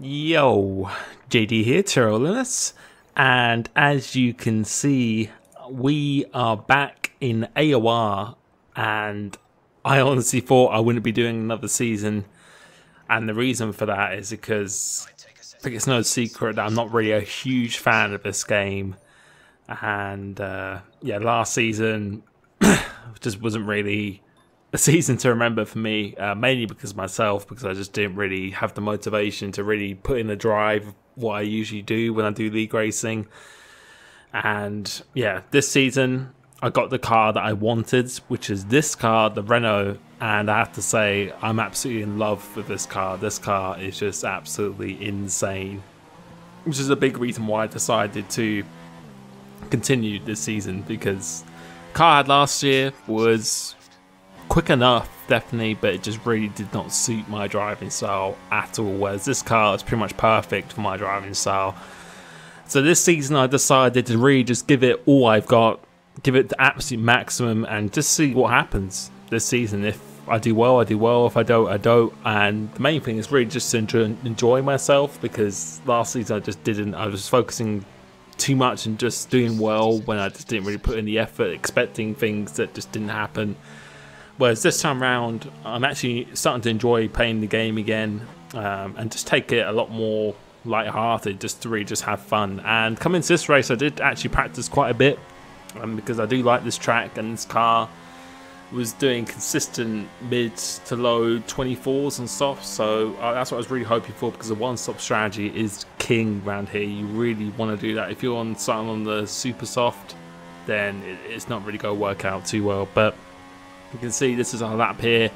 Yo, JD here, Tyrolinus, and as you can see, we are back in AOR, and I honestly thought I wouldn't be doing another season, and the reason for that is because I think it's no secret that I'm not really a huge fan of this game, and yeah, last season just wasn't really a season to remember for me, mainly because of myself, because I just didn't really have the motivation to really put in the drive what I usually do when I do league racing. And yeah, this season I got the car that I wanted, which is this car, the Renault, and I have to say I'm absolutely in love with this car. This car is just absolutely insane, which is a big reason why I decided to continue this season, because the car I had last year was quick enough, definitely, but it just really did not suit my driving style at all, whereas this car is pretty much perfect for my driving style. So this season I decided to really just give it all I've got, give it the absolute maximum, and just see what happens this season. If I do well, I do well. If I don't, I don't. And the main thing is really just to enjoy myself, because last season I just didn't. I was focusing too much and just doing well when I just didn't really put in the effort, expecting things that just didn't happen. Whereas this time round, I'm actually starting to enjoy playing the game again, and just take it a lot more light-hearted, just to really just have fun. And coming into this race, I did actually practice quite a bit, because I do like this track, and this car was doing consistent mid to low 24s and stuff. So that's what I was really hoping for, because the one-stop strategy is king around here. You really want to do that. If you're on something on the super soft, then it's not really going to work out too well. But you can see this is our lap here.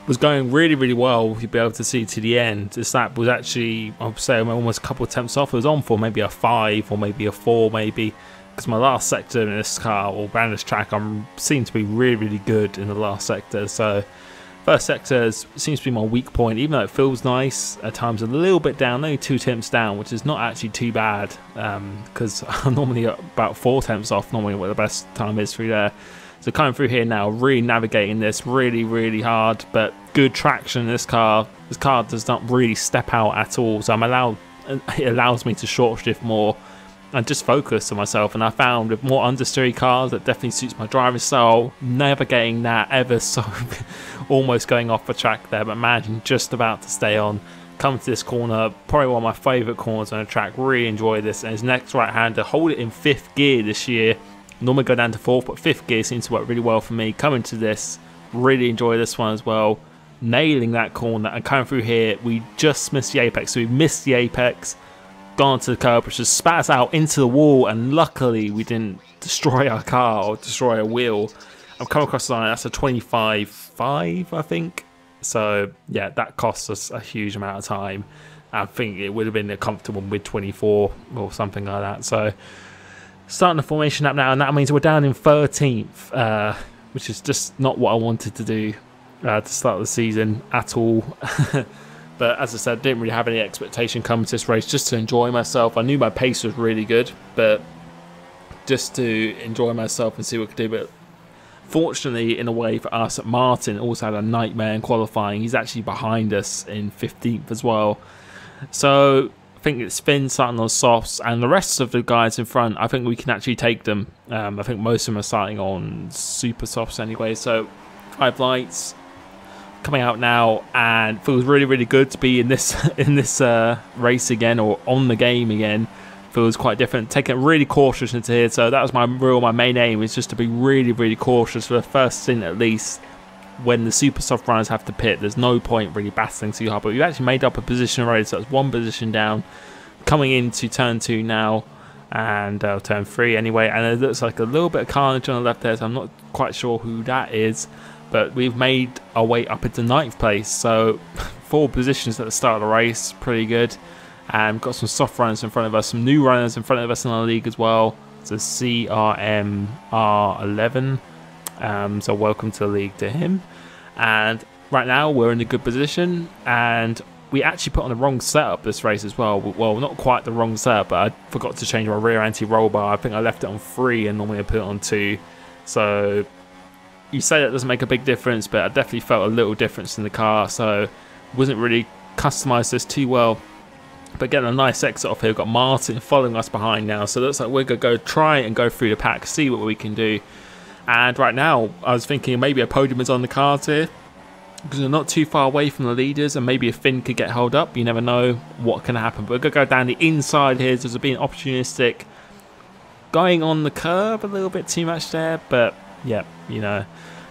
Was going really well. You'll be able to see to the end. This lap was actually, I would say, almost a couple of attempts off. It was on for maybe a 5 or maybe a 4, maybe. Because my last sector in this car, or around this track, I seem to be really good in the last sector. So first sector seems to be my weak point, even though it feels nice. At times a little bit down, only 2 attempts down, which is not actually too bad. Because I'm normally about 4 attempts off, normally what the best time is through there. So coming through here now, really navigating this really hard, but good traction in this car. This car does not really step out at all, so it allows me to short shift more and just focus on myself. And I found with more understeery cars, that definitely suits my driving style. Navigating that ever so, almost going off the track there, but managing just about to stay on. Come to this corner, probably one of my favourite corners on the track. Really enjoy this, and his next right-hander, hold it in 5th gear this year. Normally go down to 4th, but 5th gear seems to work really well for me. Coming to this, really enjoy this one as well. Nailing that corner, and coming through here, we just missed the apex. So we missed the apex, gone to the curb, which just spat us out into the wall, and luckily we didn't destroy our car or destroy a wheel. I've come across the line, that's a 25.5, I think. So yeah, that cost us a huge amount of time. I think it would have been a comfortable mid 24 or something like that. So starting the formation up now, and that means we're down in 13th, which is just not what I wanted to do to start the season at all. But as I said, I didn't really have any expectation coming to this race, just to enjoy myself. I knew my pace was really good, but just to enjoy myself and see what I could do. But fortunately, in a way for us, Martin also had a nightmare in qualifying. He's actually behind us in 15th as well. So I think it's Finn starting on softs, and the rest of the guys in front, I think we can actually take them. I think most of them are starting on super softs anyway. So 5 lights coming out now, and feels really good to be in this race again, or on the game again. Feels quite different. Taking it really cautious into here. So that was my main aim, is just to be really cautious for the first stint at least. When the super soft runners have to pit, there's no point really battling too hard. But we've actually made up a position already, so it's 1 position down. Coming into turn 2 now, and turn 3 anyway. And it looks like a little bit of carnage on the left there, so I'm not quite sure who that is. But we've made our way up into 9th place, so 4 positions at the start of the race, pretty good. And we've got some soft runners in front of us, some new runners in front of us in our league as well. So CRMR11. So welcome to the league to him. And right now we're in a good position, and we actually put on the wrong setup this race as well. Well, not quite the wrong setup, but I forgot to change my rear anti-roll bar. I think I left it on 3 and normally I put it on 2. So you say that doesn't make a big difference, but I definitely felt a little difference in the car, so wasn't really customized this too well. But getting a nice exit off here. We've got Martin following us behind now. So it looks like we're going to try and go through the pack, see what we can do. And right now, I was thinking maybe a podium is on the cards here, because we're not too far away from the leaders, and maybe a Finn could get held up. You never know what can happen. But we're going to go down the inside here, so it's being opportunistic. Going on the curve a little bit too much there, but yeah, you know.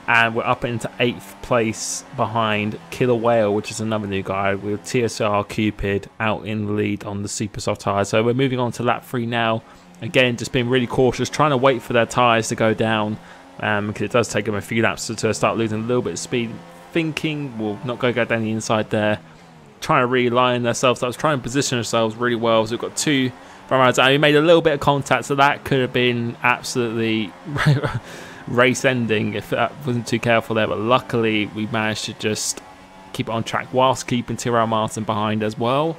And we're up into 8th place behind Killer Whale, which is another new guy, with TSR Cupid out in the lead on the super soft tyres. So we're moving on to lap 3 now. Again, just being really cautious, trying to wait for their tyres to go down, because it does take them a few laps to start losing a little bit of speed. Thinking we'll not go down the inside there. Trying to realign themselves. I was trying to position ourselves really well. So we've got 2 front riders. We made a little bit of contact, so that could have been absolutely race ending if I wasn't too careful there, but luckily we managed to just keep it on track whilst keeping Tyrrell Martin behind as well,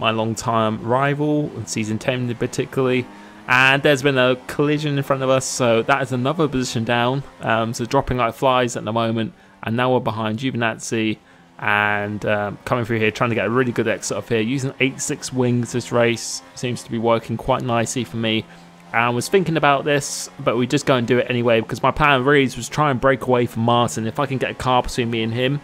my long-time rival in season 10 particularly. And there's been a collision in front of us, so that is another position down, so dropping like flies at the moment. And now we're behind Giovinazzi and coming through here, trying to get a really good exit off here, using 8.6 wings. This race seems to be working quite nicely for me. I was thinking about this, but we just go and do it anyway, because my plan really was try and break away from Martin. If I can get a car between me and him,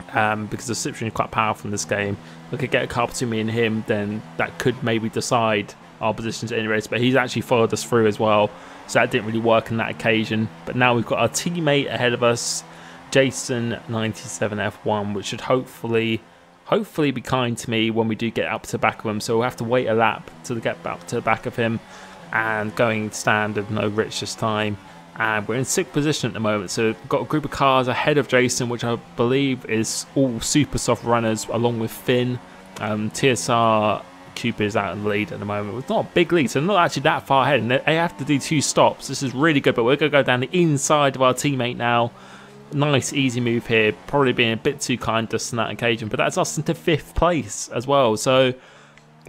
because the slipstream is quite powerful in this game, if I could get a car between me and him, then that could maybe decide our positions in the race. But he's actually followed us through as well, so that didn't really work on that occasion. But now we've got our teammate ahead of us, Jason 97F1, which should hopefully be kind to me when we do get up to the back of him. So we'll have to wait a lap to get up to the back of him. And going standard, no Rich this time. And we're in 6th position at the moment, so we've got a group of cars ahead of Jason, which I believe is all super soft runners, along with Finn. TSR Cupid is out in the lead at the moment. It's not a big lead, so they're not actually that far ahead, and they have to do 2 stops. This is really good, but we're going to go down the inside of our teammate now. Nice easy move here, probably being a bit too kind just on that occasion, but that's us into 5th place as well. So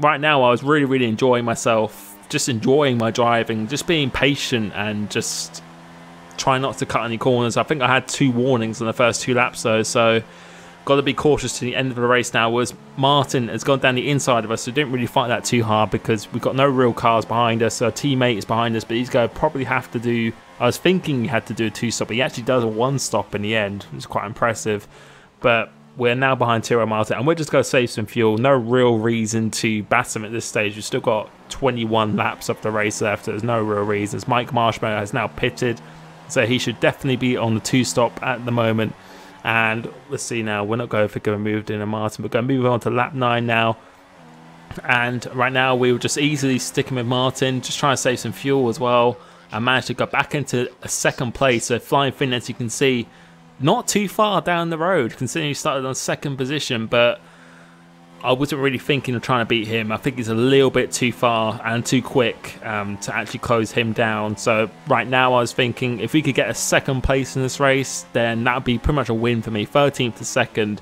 right now I was really enjoying myself, just enjoying my driving, just being patient and just trying not to cut any corners. I think I had 2 warnings in the first 2 laps though, so got to be cautious to the end of the race now. Whereas Martin has gone down the inside of us, so didn't really fight that too hard because we've got no real cars behind us. So our teammate is behind us, but he's going to probably have to do, I was thinking he had to do a 2-stop, but he actually does a 1-stop in the end. It's quite impressive. But we're now behind Tyrrell Martin, and we're just going to save some fuel. No real reason to batter him at this stage. We've still got 21 laps of the race left. There's no real reasons. Mike Marshmallow has now pitted, so he should definitely be on the 2-stop at the moment. And let's see now, we're not going for going moved in a Martin. We're going to move on to lap 9 now. And right now we were just easily sticking with Martin, just trying to save some fuel as well. And managed to go back into a 2nd place. So Flying Finn, as you can see, not too far down the road, considering he started on 2nd position, but I wasn't really thinking of trying to beat him. I think he's a little bit too far and too quick to actually close him down. So right now I was thinking if we could get a 2nd place in this race, then that would be pretty much a win for me. 13th to 2nd,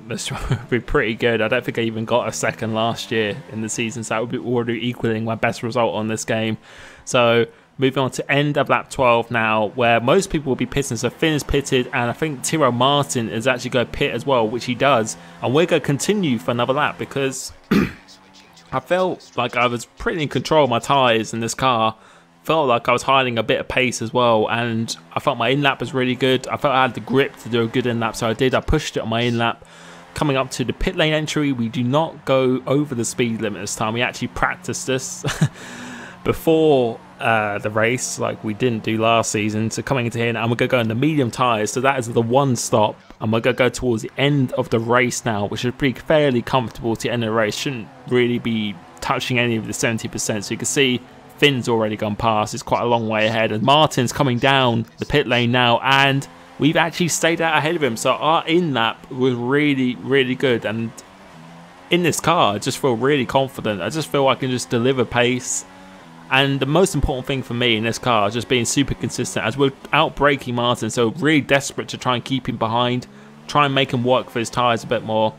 this would be pretty good. I don't think I even got a 2nd last year in the season, so that would be already equaling my best result on this game. So moving on to end of lap 12 now, where most people will be pitting. So Finn is pitted, and I think Tyrrell Martin is actually going to pit as well, which he does. And we're going to continue for another lap because I felt like I was pretty in control of my tyres in this car. Felt like I was hiding a bit of pace as well, and I felt my in-lap was really good. I felt I had the grip to do a good in-lap, so I did. I pushed it on my in-lap. Coming up to the pit lane entry, we do not go over the speed limit this time. We actually practiced this before the race, like we didn't do last season. So coming into here now, and we're going to go in the medium tyres, so that is the 1-stop, and we're going to go towards the end of the race now, which should be fairly comfortable to the end of the race. Shouldn't really be touching any of the 70%, so you can see Finn's already gone past. It's quite a long way ahead, and Martin's coming down the pit lane now, and we've actually stayed out ahead of him. So our in-lap was really good, and in this car I just feel really confident. I just feel I can just deliver pace. And the most important thing for me in this car is just being super consistent, as we're out braking Martin, so really desperate to try and keep him behind, try and make him work for his tyres a bit more.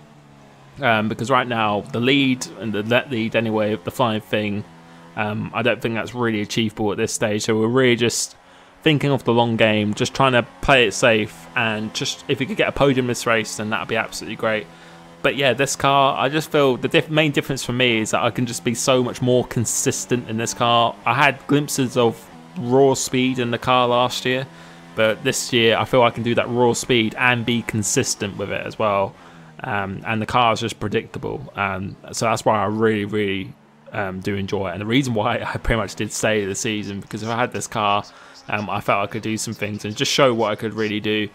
Because right now, the lead, and the net lead anyway, of the Flying Thing, I don't think that's really achievable at this stage. So we're really just thinking of the long game, just trying to play it safe, and just if we could get a podium this race, then that would be absolutely great. But yeah, this car, I just feel the main difference for me is that I can just be so much more consistent in this car. I had glimpses of raw speed in the car last year, but this year I feel I can do that raw speed and be consistent with it as well. And the car is just predictable. So that's why I really do enjoy it. And the reason why I pretty much did stay this season, because if I had this car, I felt I could do some things and just show what I could really do.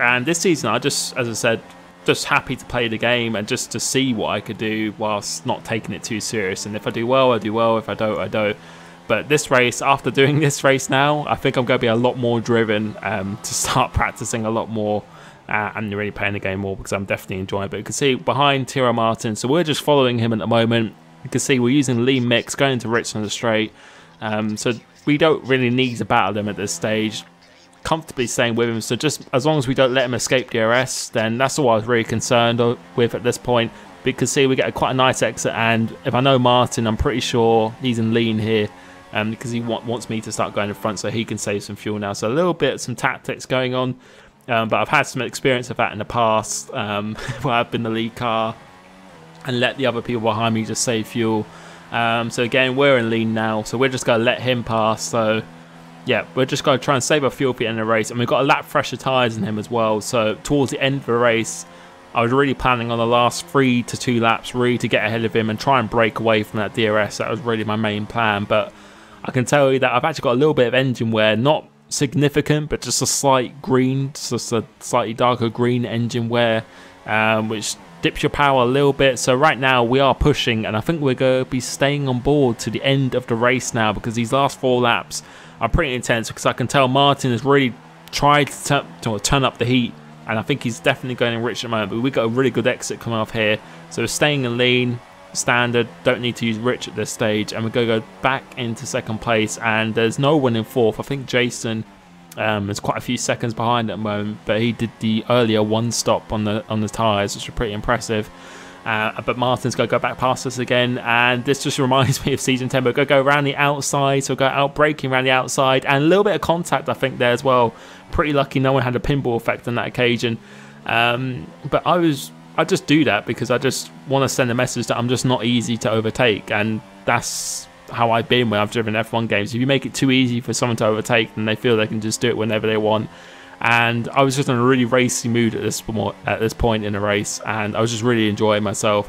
And this season, I just, as I said, just happy to play the game and just to see what I could do whilst not taking it too serious. And if I do well, I do well. If I don't, I don't. But this race, after doing this race now, I think I'm going to be a lot more driven to start practicing a lot more and really playing the game more, because I'm definitely enjoying it. But you can see behind Tyrrell Martin, so we're just following him at the moment. You can see we're using lean mix, going into Richmond straight. So we don't really need to battle him at this stage. Comfortably staying with him, so just as long as we don't let him escape DRS, then that's all I was really concerned with at this point. Because see, we get quite a nice exit, and if I know Martin, I'm pretty sure he's in lean here, because he wants me to start going in front so he can save some fuel now. So a little bit, some tactics going on, but I've had some experience of that in the past, where I've been the lead car and let the other people behind me just save fuel. So again, we're in lean now, so we're just going to let him pass. So yeah, we're just going to try and save our fuel for the end of the race. And we've got a lap fresher tyres in him as well. So towards the end of the race, I was really planning on the last 3 to 2 laps really to get ahead of him and try and break away from that DRS. That was really my main plan. But I can tell you that I've actually got a little bit of engine wear. Not significant, but just a slight green, just a slightly darker green engine wear, which dips your power a little bit. So right now we are pushing, and I think we're going to be staying on board to the end of the race now, because these last 4 laps are pretty intense, because I can tell Martin has really tried to turn up the heat, and I think he's definitely going in rich at the moment. But we've got a really good exit coming off here, so we're staying in lean, standard, don't need to use rich at this stage, and we're going to go back into second place. And there's no one in fourth. I think Jason is quite a few seconds behind at the moment, but he did the earlier 1 stop on the tyres, which was pretty impressive. But Martin's going to go back past us again, and this just reminds me of Season 10. We're going to go around the outside, so we'll go out braking around the outside, and a little bit of contact I think there as well. Pretty lucky no one had a pinball effect on that occasion. But I just do that because I just want to send a message that I'm just not easy to overtake, and that's how I've been when I've driven F1 games. If you make it too easy for someone to overtake, then they feel they can just do it whenever they want. And I was just in a really racy mood at this point in the race, and I was just really enjoying myself.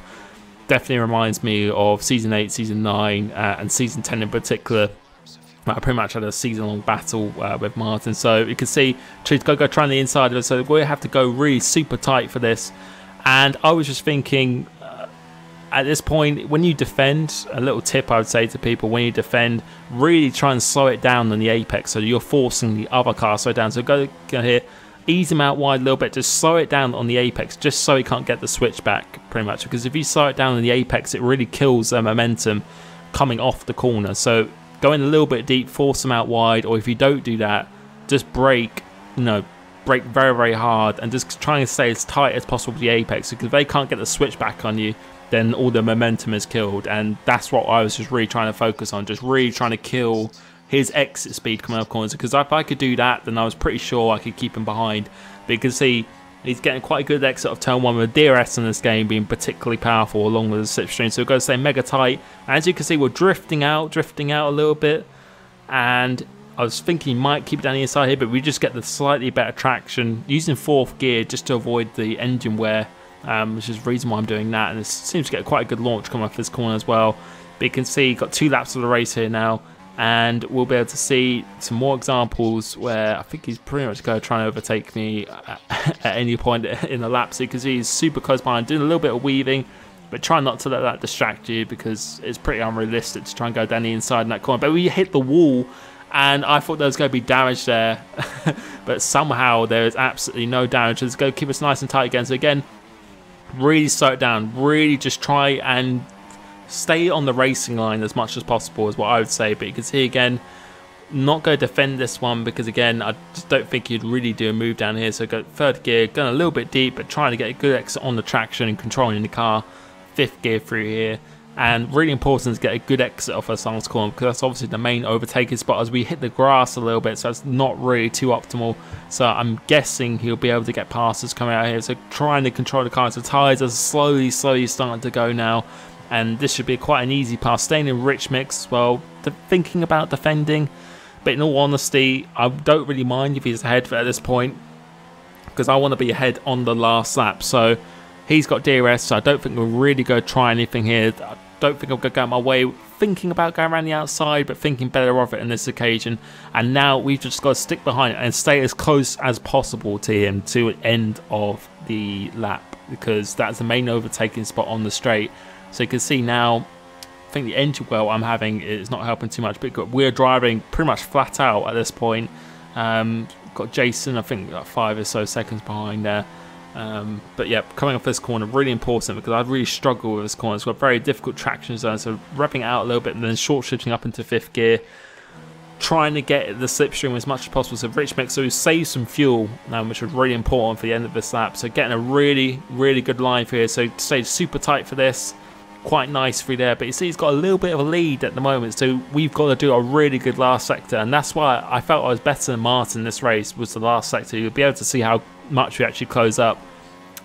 Definitely reminds me of Season 8, Season 9, and Season 10 in particular. I pretty much had a season-long battle with Martin. So you can see, go trying the inside of it, so we have to go really super tight for this. And I was just thinking, at this point, when you defend, a little tip I would say to people, when you defend, really try and slow it down on the apex, so you're forcing the other car to slow down. So go here, ease him out wide a little bit, just slow it down on the apex, just so he can't get the switch back, pretty much. Because if you slow it down on the apex, it really kills the momentum coming off the corner. So go in a little bit deep, force him out wide, or if you don't do that, just brake, brake very hard, and just try and stay as tight as possible to the apex, because if they can't get the switch back on you, then all the momentum is killed. And that's what I was just really trying to focus on, just really trying to kill his exit speed coming off corners, because if I could do that, then I was pretty sure I could keep him behind. Because he's getting quite a good exit of turn 1 with DRS in this game being particularly powerful along with the slipstream. So we're going to stay mega tight. As you can see, we're drifting out a little bit, and I was thinking he might keep it down the inside here, but we just get the slightly better traction using 4th gear just to avoid the engine wear, which is the reason why I'm doing that. And it seems to get quite a good launch coming off this corner as well. But you can see got 2 laps of the race here now, and we'll be able to see some more examples where I think he's pretty much going to try and overtake me at any point in the lap. So you can see he's super close behind, doing a little bit of weaving, but try not to let that distract you, because it's pretty unrealistic to try and go down the inside in that corner. But we hit the wall, and I thought there was going to be damage there, but somehow there is absolutely no damage. It's going to keep us nice and tight again. So again, really slow it down, really just try and stay on the racing line as much as possible is what I would say. But you can see again, not going to defend this one, because again, I just don't think you'd really do a move down here. So go 3rd gear, going a little bit deep, but trying to get a good exit on the traction and controlling the car. 5th gear through here, And really important to get a good exit off this last corner, because that's obviously the main overtaking spot as we hit the grass a little bit, so it's not really too optimal. So I'm guessing he'll be able to get past us coming out here. So trying to control the car. So tyres are slowly starting to go now, and this should be quite an easy pass. Staying in rich mix as well, thinking about defending, but in all honesty, I don't really mind if he's ahead at this point, because I want to be ahead on the last lap. So he's got DRS, so I don't think we'll really go try anything here. I don't think I'm going to go out my way thinking about going around the outside, but thinking better of it in this occasion. And now we've just got to stick behind it and stay as close as possible to him to the end of the lap, because that's the main overtaking spot on the straight. So you can see now, I think the engine well I'm having is not helping too much, but we're driving pretty much flat out at this point. Got Jason, I think, like 5 or so seconds behind there. But yeah, coming off this corner, really important, because I really struggle with this corner. It's got a very difficult traction zone, so revving it out a little bit and then short shifting up into 5th gear, trying to get the slipstream as much as possible. So rich mix, so save some fuel, which was really important for the end of this lap. So getting a really good line for here, so stayed super tight for this. Quite nice through there, but you see he's got a little bit of a lead at the moment, so we've got to do a really good last sector, and that's why I felt I was better than Martin in this race, was the last sector. You'll be able to see how much we actually close up.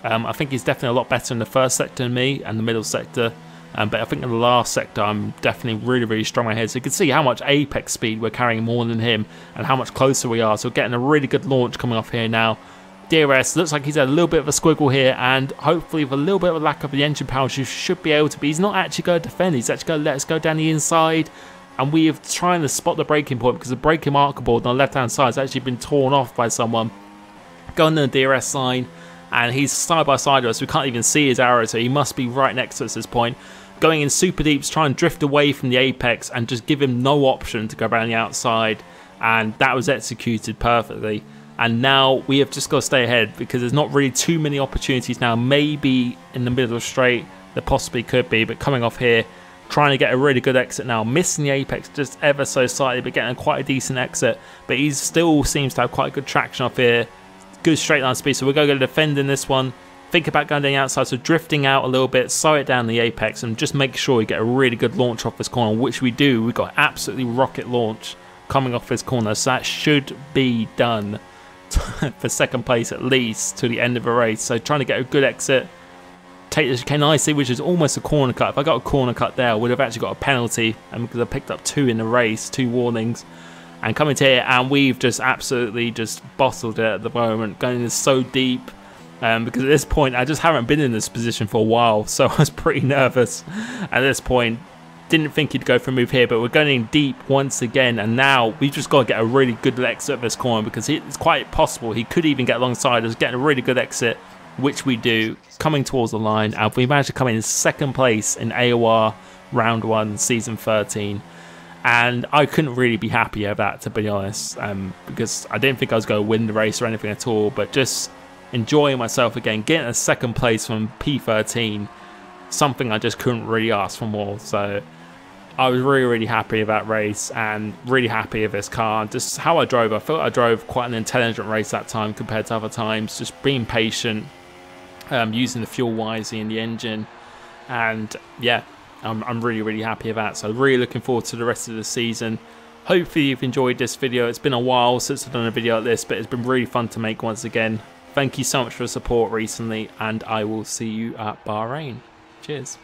I think he's definitely a lot better in the first sector than me and the middle sector, but I think in the last sector I'm definitely really strong ahead. So you can see how much apex speed we're carrying more than him and how much closer we are. So we're getting a really good launch coming off here now. DRS looks like he's had a little bit of a squiggle here, and hopefully with a little bit of a lack of the engine power, you should be able to be. He's not actually going to defend, he's actually going to let us go down the inside, and we are trying to spot the braking point, because the braking marker board on the left hand side has actually been torn off by someone. Going to the DRS line, and he's side by side of us, we can't even see his arrow, so he must be right next to us at this point. Going in super deep to try and drift away from the apex and just give him no option to go around the outside, and that was executed perfectly. And now we have just got to stay ahead, because there's not really too many opportunities now. Maybe in the middle of the straight there possibly could be, but coming off here, trying to get a really good exit now, missing the apex just ever so slightly, but getting quite a decent exit. But he still seems to have quite good traction off here, good straight line speed, so we're going to defend in this one. Think about going down the outside, so drifting out a little bit, slow it down the apex, and just make sure you get a really good launch off this corner, which we do. We've got absolutely rocket launch coming off this corner, so that should be done for second place at least to the end of the race. So trying to get a good exit, take this chicane nicely, which is almost a corner cut. If I got a corner cut there, I would have actually got a penalty, and because I picked up 2 in the race, 2 warnings. And coming to here, and we've just absolutely just bottled it at the moment, going in so deep, because at this point I just haven't been in this position for a while, so I was pretty nervous at this point. Didn't think he'd go for a move here, but we're going in deep once again, and now we've just got to get a really good exit of this corner, because it's quite possible he could even get alongside us, getting a really good exit, which we do, coming towards the line, and we managed to come in second place in AOR round 1 season 13, and I couldn't really be happy about that, to be honest, because I didn't think I was going to win the race or anything at all, but just enjoying myself again, getting a second place from P13, something I just couldn't really ask for more. So I was really happy with that race, and really happy with this car. Just how I drove, I felt I drove quite an intelligent race that time compared to other times. Just being patient, using the fuel wisely in the engine, and yeah, I'm really happy with that. So really looking forward to the rest of the season. Hopefully you've enjoyed this video. It's been a while since I've done a video like this, but it's been really fun to make once again. Thank you so much for the support recently, and I will see you at Bahrain. Cheers.